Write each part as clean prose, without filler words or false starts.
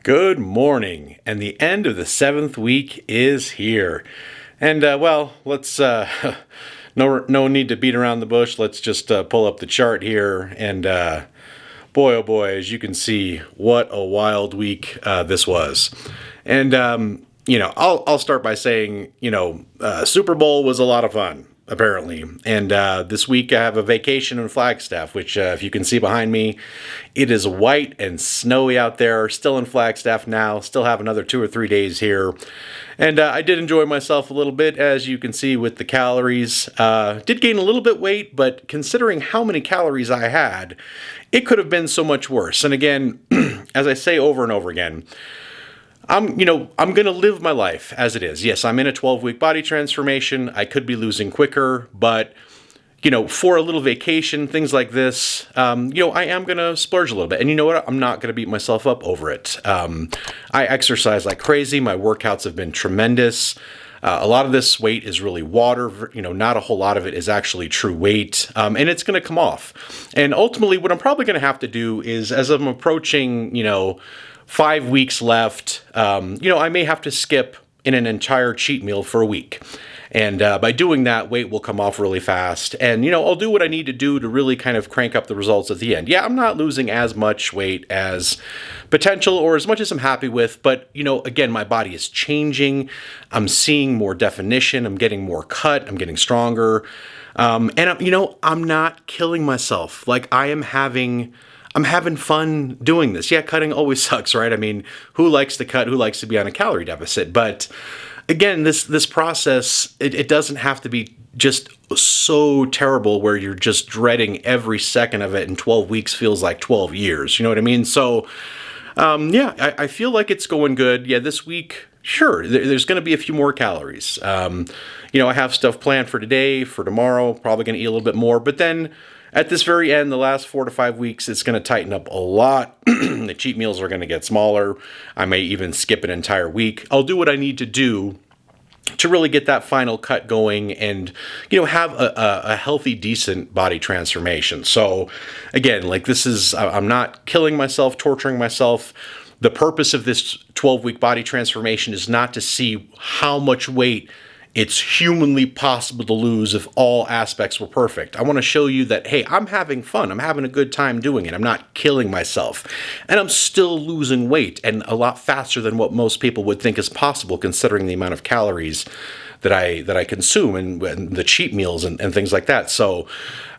Good morning, and the end of the 7th week is here. And let's no need to beat around the bush. Let's just pull up the chart here, and boy, oh boy, as you can see, what a wild week this was. And I'll start by saying, Super Bowl was a lot of fun, apparently. And this week I have a vacation in Flagstaff, which if you can see behind me, it is white and snowy out there. Still in Flagstaff now, still have another 2 or 3 days here. And I did enjoy myself a little bit, as you can see with the calories. Did gain a little bit weight, but considering how many calories I had, it could have been so much worse. And again, as I say over and over again, I'm going to live my life as it is. Yes, I'm in a 12-week body transformation. I could be losing quicker, but, for a little vacation, things like this, I am going to splurge a little bit. And you know what? I'm not going to beat myself up over it. I exercise like crazy. My workouts have been tremendous. A lot of this weight is really water. Not a whole lot of it is actually true weight. And it's going to come off. And ultimately, what I'm probably going to have to do is, as I'm approaching, 5 weeks left, I may have to skip in an entire cheat meal for a week. And by doing that, weight will come off really fast. And, I'll do what I need to do to really kind of crank up the results at the end. Yeah, I'm not losing as much weight as potential or as much as I'm happy with. But, again, my body is changing. I'm seeing more definition. I'm getting more cut. I'm getting stronger. And, I'm not killing myself. Like, I'm having fun doing this. Yeah, cutting always sucks, right? I mean, who likes to cut? Who likes to be on a calorie deficit? But again, this process, it doesn't have to be just so terrible where you're just dreading every second of it, and 12 weeks feels like 12 years. You know what I mean? So, I feel like it's going good. Yeah, this week, sure, there's going to be a few more calories. I have stuff planned for today, for tomorrow, probably going to eat a little bit more, but then at this very end, the last 4 to 5 weeks, it's going to tighten up a lot. The cheat meals are going to get smaller. I may even skip an entire week. I'll do what I need to do to really get that final cut going and, have a healthy, decent body transformation. So again, I'm not killing myself, torturing myself. The purpose of this 12-week body transformation is not to see how much weight it's humanly possible to lose if all aspects were perfect. I want to show you that, hey, I'm having fun. I'm having a good time doing it. I'm not killing myself. And I'm still losing weight, and a lot faster than what most people would think is possible, considering the amount of calories that I consume and the cheat meals and things like that. So,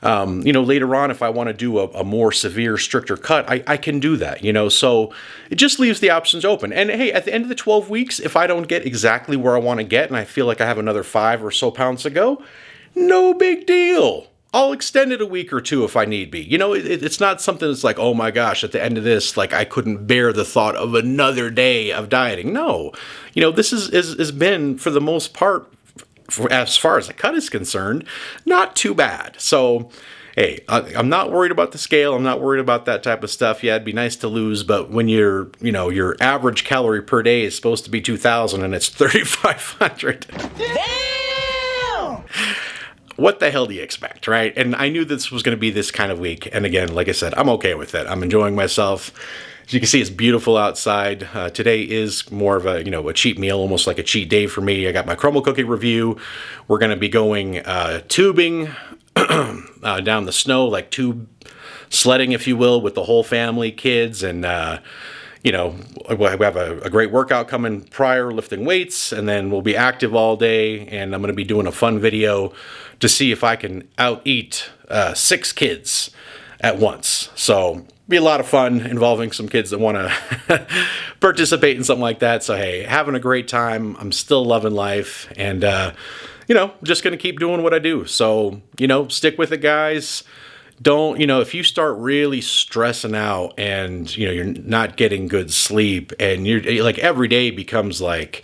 later on, if I want to do a more severe, stricter cut, I can do that, so it just leaves the options open. And hey, at the end of the 12 weeks, if I don't get exactly where I want to get and I feel like I have another 5 or so pounds to go, no big deal. I'll extend it a week or two if I need be. It's not something that's like, oh my gosh, at the end of this, like I couldn't bear the thought of another day of dieting. No, this has been, for the most part, as far as the cut is concerned, not too bad. So, hey, I'm not worried about the scale. I'm not worried about that type of stuff. Yeah, it'd be nice to lose, but when your average calorie per day is supposed to be 2,000 and it's 3,500. Damn! What the hell do you expect, right? And I knew this was going to be this kind of week. And again, like I said, I'm okay with it. I'm enjoying myself. As you can see, it's beautiful outside. Today is more of a cheat meal, almost like a cheat day for me. I got my crumble cookie review. We're going to be going tubing down the snow, like tube sledding, if you will, with the whole family, kids, and we have a great workout coming prior, lifting weights, and then we'll be active all day. And I'm going to be doing a fun video to see if I can out-eat 6 kids at once. So be a lot of fun involving some kids that want to participate in something like that. So, hey, having a great time. I'm still loving life, and, just going to keep doing what I do. So, stick with it, guys. Don't, if you start really stressing out and, you're not getting good sleep, and you're like every day becomes like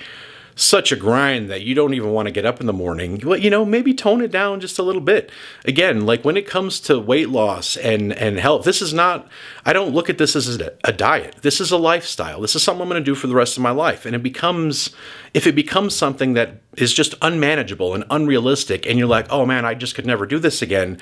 such a grind that you don't even want to get up in the morning, well, maybe tone it down just a little bit. Again, like when it comes to weight loss and health, this is not, I don't look at this as a diet. This is a lifestyle. This is something I'm going to do for the rest of my life. And if it becomes something that is just unmanageable and unrealistic, and you're like, oh man, I just could never do this again,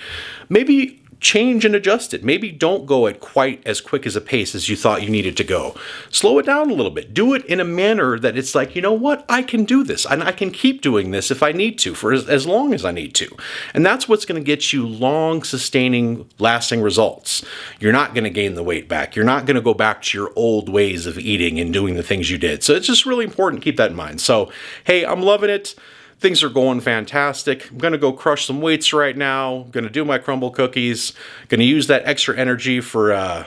maybe change and adjust it. Maybe don't go at quite as quick as a pace as you thought you needed to go. Slow it down a little bit. Do it in a manner that it's like, you know what, I can do this, and I can keep doing this if I need to for as long as I need to. And that's what's going to get you long, sustaining, lasting results. You're not going to gain the weight back. You're not going to go back to your old ways of eating and doing the things you did. So it's just really important to keep that in mind. So, hey, I'm loving it. Things are going fantastic. I'm going to go crush some weights right now. I'm going to do my crumble cookies. Going to use that extra energy for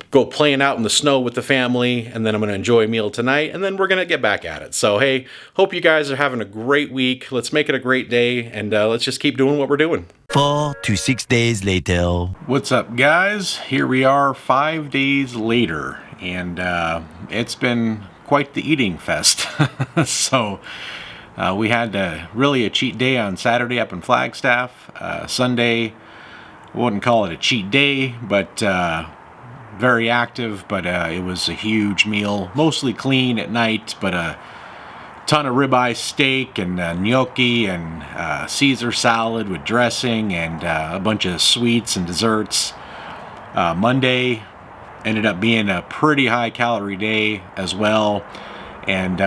go playing out in the snow with the family. And then I'm going to enjoy a meal tonight. And then we're going to get back at it. So, hey, hope you guys are having a great week. Let's make it a great day. And let's just keep doing what we're doing. 4 to 6 days later. What's up, guys? Here we are 5 days later. And it's been quite the eating fest. So... we had really a cheat day on Saturday up in Flagstaff. Sunday, I wouldn't call it a cheat day, but very active. But it was a huge meal, mostly clean at night, but a ton of ribeye steak and gnocchi and Caesar salad with dressing and a bunch of sweets and desserts. Monday ended up being a pretty high calorie day as well. And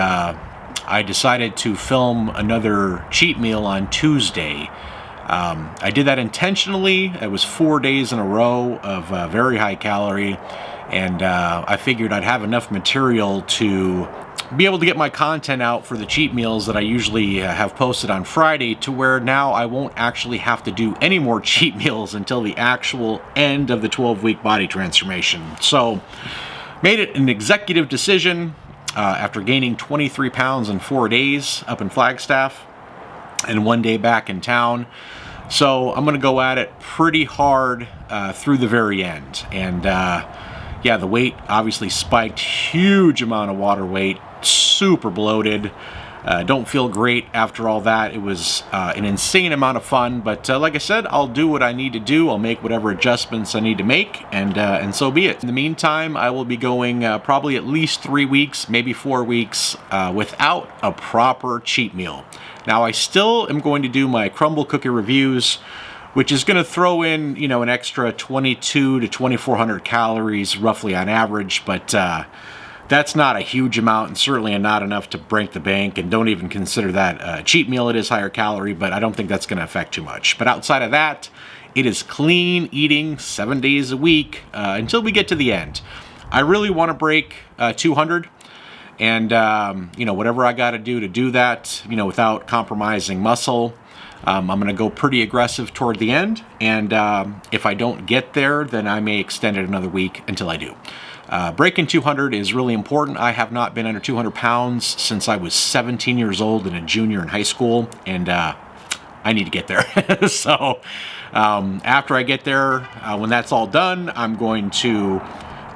I decided to film another cheat meal on Tuesday. I did that intentionally. It was 4 days in a row of very high calorie, and I figured I'd have enough material to be able to get my content out for the cheat meals that I usually have posted on Friday, to where now I won't actually have to do any more cheat meals until the actual end of the 12-week body transformation. So, made it an executive decision. After gaining 23 pounds in 4 days up in Flagstaff and 1 day back in town. So I'm going to go at it pretty hard through the very end. And yeah, the weight obviously spiked, huge amount of water weight, super bloated. Don't feel great after all that. It was an insane amount of fun, but like I said, I'll do what I need to do. I'll make whatever adjustments I need to make, and so be it. In the meantime, I will be going probably at least 3 weeks, maybe 4 weeks, without a proper cheat meal. Now, I still am going to do my crumble cookie reviews, which is going to throw in, you know, an extra 22 to 2,400 calories roughly on average, but that's not a huge amount, and certainly not enough to break the bank, and don't even consider that a cheat meal. It is higher calorie, but I don't think that's going to affect too much. But outside of that, it is clean eating 7 days a week until we get to the end. I really want to break 200, and you know, whatever I got to do that, you know, without compromising muscle. I'm going to go pretty aggressive toward the end, and if I don't get there, then I may extend it another week until I do. Breaking 200 is really important. I have not been under 200 pounds since I was 17 years old and a junior in high school, and I need to get there. So after I get there, when that's all done, I'm going to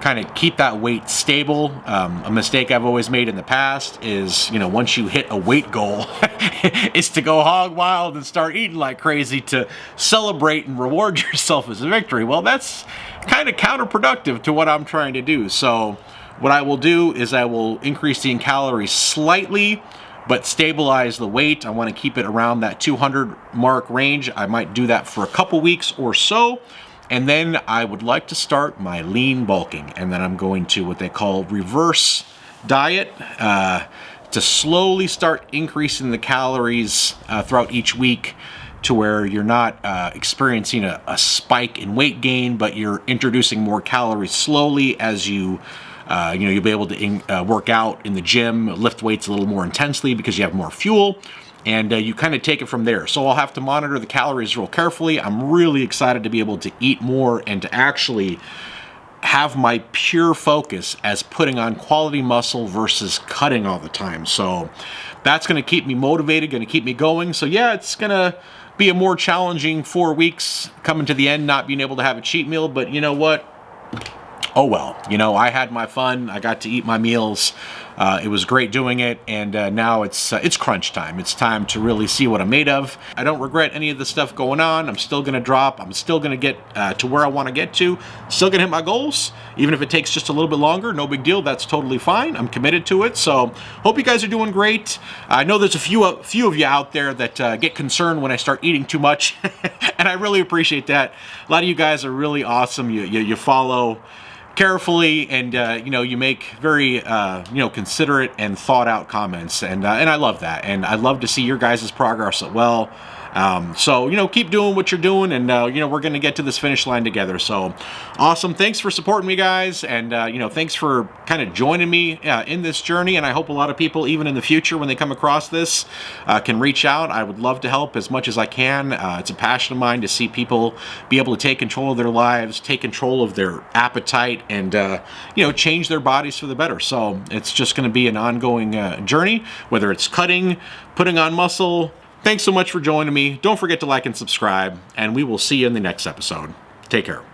kind of keep that weight stable. A mistake I've always made in the past is, you know, once you hit a weight goal, is to go hog wild and start eating like crazy to celebrate and reward yourself as a victory. Well, that's kind of counterproductive to what I'm trying to do. So what I will do is I will increase the calories slightly, but stabilize the weight. I want to keep it around that 200 mark range. I might do that for a couple weeks or so. And then I would like to start my lean bulking. And then I'm going to what they call reverse diet to slowly start increasing the calories throughout each week, to where you're not experiencing a spike in weight gain, but you're introducing more calories slowly as you you'll be able to work out in the gym, lift weights a little more intensely because you have more fuel, and you kind of take it from there. So I'll have to monitor the calories real carefully. I'm really excited to be able to eat more and to actually have my pure focus as putting on quality muscle versus cutting all the time. So that's going to keep me motivated, going to keep me going. So yeah, it's going to be a more challenging 4 weeks coming to the end, not being able to have a cheat meal. But you know what? oh well, you know, I had my fun. I got to eat my meals. It was great doing it, and now it's crunch time. It's time to really see what I'm made of. I don't regret any of the stuff going on. I'm still going to drop. I'm still going to get to where I want to get to. Still going to hit my goals, even if it takes just a little bit longer. No big deal. That's totally fine. I'm committed to it. So hope you guys are doing great. I know there's a few of you out there that get concerned when I start eating too much, and I really appreciate that. A lot of you guys are really awesome. You follow carefully, and you know, you make very you know, considerate and thought out comments, and I love that, and I love to see your guys' progress as well. So, you know, keep doing what you're doing, and you know, we're going to get to this finish line together. So awesome. Thanks for supporting me, guys, and you know, thanks for kind of joining me in this journey, and I hope a lot of people, even in the future when they come across this, can reach out. I would love to help as much as I can. It's a passion of mine to see people be able to take control of their lives, take control of their appetite, and you know, change their bodies for the better. So it's just going to be an ongoing journey, whether it's cutting, putting on muscle. Thanks so much for joining me. Don't forget to like and subscribe, and we will see you in the next episode. Take care.